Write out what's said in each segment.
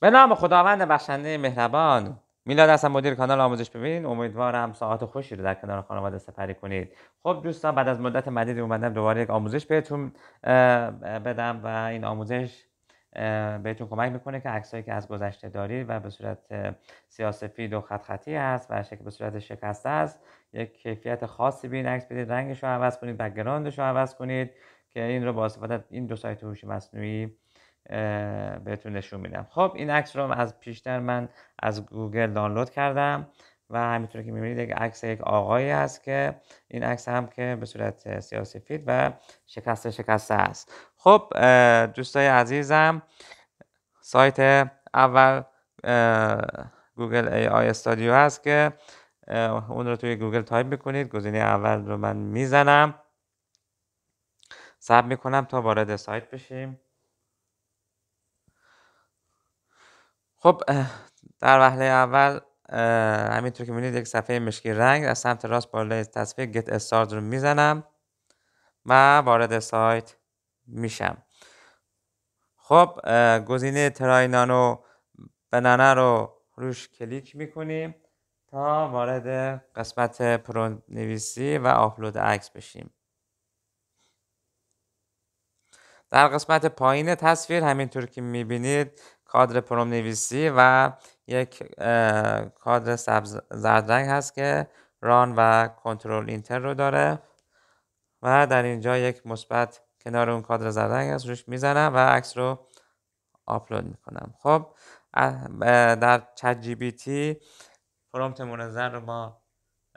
به نام خداوند بخشنده مهربان. میلاد هستم، مدیر کانال آموزش ببین. امیدوارم ساعات خوشی رو در کنار خانواده سپری کنید. خب دوستان، بعد از مدت مدیدی اومدم دوباره یک آموزش بهتون بدم و این آموزش بهتون کمک میکنه که عکسایی که از گذشته دارید و به صورت سیاه‌سفید و خط خطی هست و به صورت شکسته است، یک کیفیت خاصی به این عکس بدید. رنگش رو عوض کنید، بک‌گراندش رو عوض کنید که این رو با استفاده این دو سایت هوش مصنوعی بهتون نشون میدم. خب این عکس رو از پیشتر من از گوگل دانلود کردم و همینطور که میبینید یک عکس یک آقایی است که این عکس هم که به صورت سیاه‌سفید و شکسته است. خب دوستای عزیزم، سایت اول گوگل ای آی استودیو هست که اون رو توی گوگل تایپ میکنید. گزینه اول رو من میزنم، صبر میکنم تا وارد سایت بشیم. خب در وهله اول همینطور که می‌بینید یک صفحه مشکی رنگ از سمت راست بالای تصویر گت استارت رو میزنم و وارد سایت میشم. خب گزینه ترای نانو بنانه رو روش کلیک میکنیم تا وارد قسمت پرو نویسی و آپلود عکس بشیم. در قسمت پایین تصویر همینطور که میبینید کادر پروم نویسی و یک کادر سبز زرد رنگ هست که ران و کنترل اینتر رو داره و در اینجا یک مثبت کنار اون کادر زرد رنگ هست، روش میزنم و عکس رو آپلود میکنم. خب در چت جی پی تی پرومپت منظم رو ما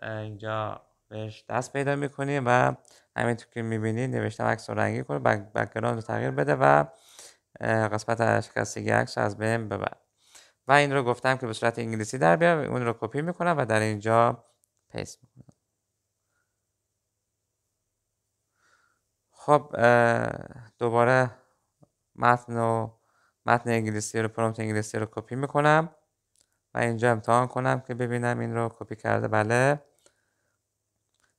اینجا بهش دست پیدا میکنیم و همینطور که میبینید نوشتم عکس رو رنگی کنه، بک‌گراند رو تغییر بده و قسمت شکستگی عکس رو از بین ببر و این رو گفتم که به صورت انگلیسی در بیار. اون رو کپی میکنم و در اینجا پیست میکنم. خب دوباره متن انگلیسی رو، پرومپت انگلیسی رو کپی میکنم و اینجا امتحان کنم که ببینم این رو کپی کرده. بله.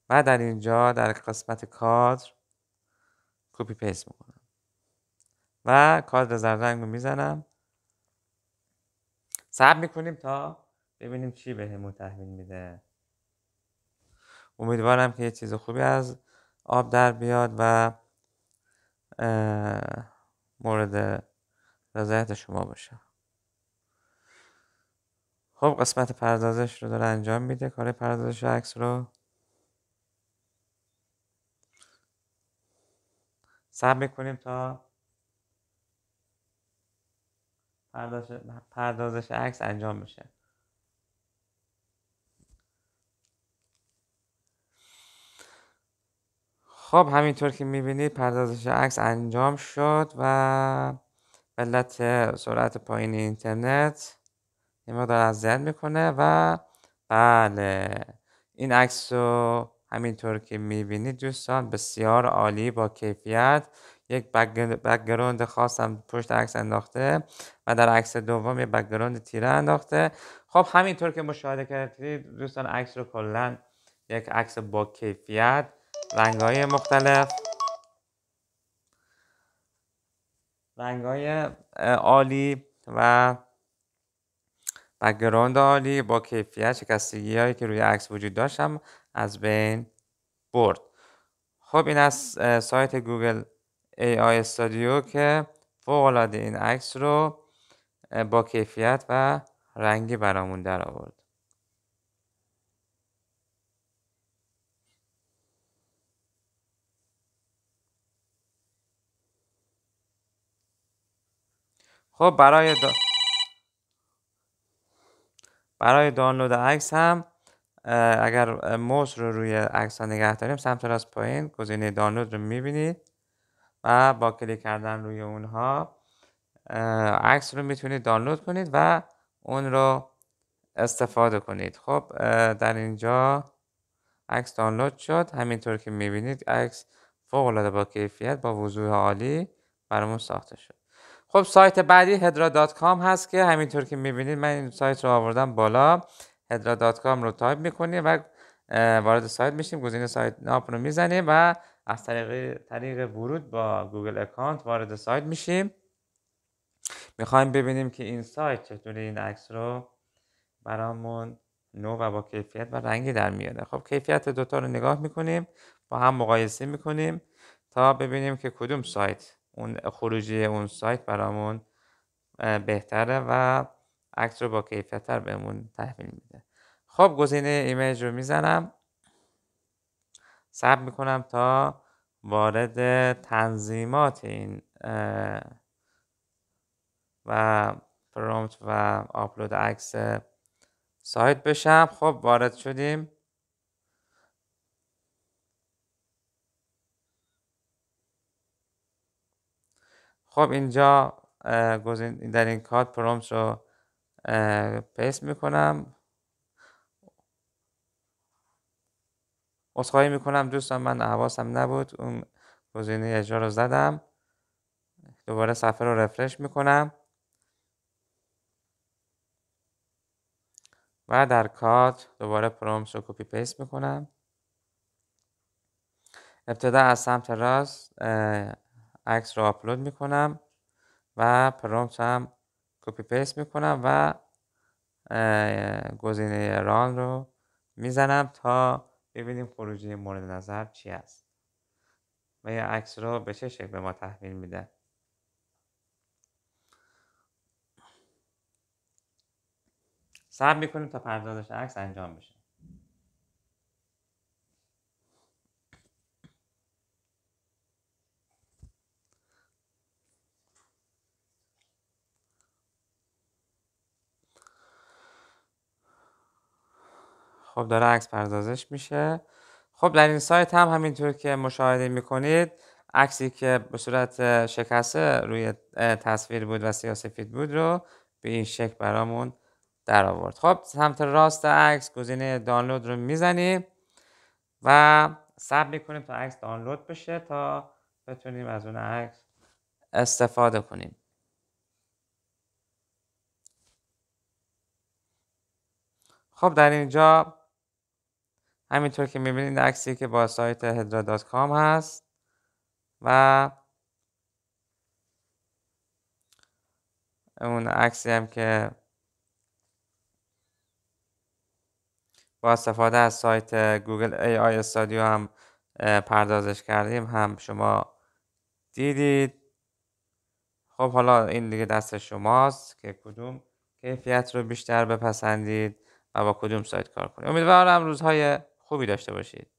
و در اینجا در قسمت کادر کپی پیست میکنم و کادر زرد رنگ رو میزنم. صبر میکنیم تا ببینیم چی بهمون تحویل میده. امیدوارم که یه چیز خوبی از آب در بیاد و مورد رضایت شما باشه. خب قسمت پردازش رو داره انجام میده، کار پردازش عکس رو. صبر میکنیم تا پردازش عکس انجام بشه. خب همینطور که میبینید پردازش عکس انجام شد و به علت سرعت پایین اینترنت یه مقدار اذیت میکنه و بله، این عکس رو همینطور که میبینید دوستان بسیار عالی با کیفیت، یک بک‌گراند خاص هم پشت عکس انداخته و در عکس دوم یک بک‌گراند تیره انداخته. خب همینطور که مشاهده کردید دوستان، عکس رو کلا یک عکس با کیفیت، رنگ‌های مختلف، رنگ‌های عالی و بک‌گراند عالی با کیفیت، شکستگی هایی که روی عکس وجود داشت هم از بین برد. خب این از سایت گوگل ای آی استودیو که فوق العاده این عکس رو با کیفیت و رنگی برامون در آورد. خب برای دانلود عکس هم اگر موس رو روی عکس ها نگه داریم سمت راست پایین گزینه دانلود رو میبینید و با کلیک کردن روی اونها عکس رو میتونید دانلود کنید و اون رو استفاده کنید. خب در اینجا عکس دانلود شد. همینطور که میبینید عکس فوق العاده با کیفیت با وضوح عالی برامون ساخته شد. خب سایت بعدی hedra.com هست که همینطور که میبینید من این سایت رو آوردم بالا. hedra.com رو تایپ میکنیم و وارد سایت میشیم. گزینه سایت ناپ رو میزنیم و از طریق ورود با گوگل اکانت وارد سایت میشیم. میخوایم ببینیم که این سایت چطوری این عکس رو برامون نو و با کیفیت و رنگی در میاره. خب کیفیت دوتا رو نگاه میکنیم، با هم مقایسه میکنیم تا ببینیم که کدوم سایت اون خروجی اون سایت برامون بهتره و عکس رو با کیفیت تر بهمون تحویل میده. خب گزینه ایمیج رو میزنم، صبر میکنم تا وارد تنظیمات این و پرومپت و آپلود عکس سایت بشم. خب وارد شدیم. خب اینجا در این کاد پرومپت رو پیست میکنم. عذرخواهی میکنم دوستان، من حواسم نبود، اون گزینه اجرا رو زدم. دوباره صفحه رو رفرش میکنم و در کاد دوباره پرومپت رو کپی پیست میکنم. ابتدا از سمت راست عکس رو آپلود میکنم و پرومپت هم کپی پیست میکنم و گزینه ران رو میزنم تا ببینیم خروجی مورد نظر چی است و یه عکس رو به چه شکل به ما تحویل میده. صبر میکنیم تا پردازش عکس انجام بشه. خب داره عکس پردازش میشه. خب در این سایت هم همینطور که مشاهده میکنید عکسی که به صورت شکسته روی تصویر بود و سیاه‌سفید بود رو به این شکل برامون در آورد. خب سمت راست عکس گزینه دانلود رو میزنیم و صبر میکنیم تا عکس دانلود بشه تا بتونیم از اون عکس استفاده کنیم. خب در اینجا همینطور که میبینید عکسی که با سایت hedra.com هست و اون عکسی هم که با استفاده از سایت گوگل AI استودیو هم پردازش کردیم هم شما دیدید. خب حالا این دیگه دست شماست که کدوم کیفیت رو بیشتر بپسندید و با کدوم سایت کار کنید. امیدوارم روزهای خوبی داشته باشید.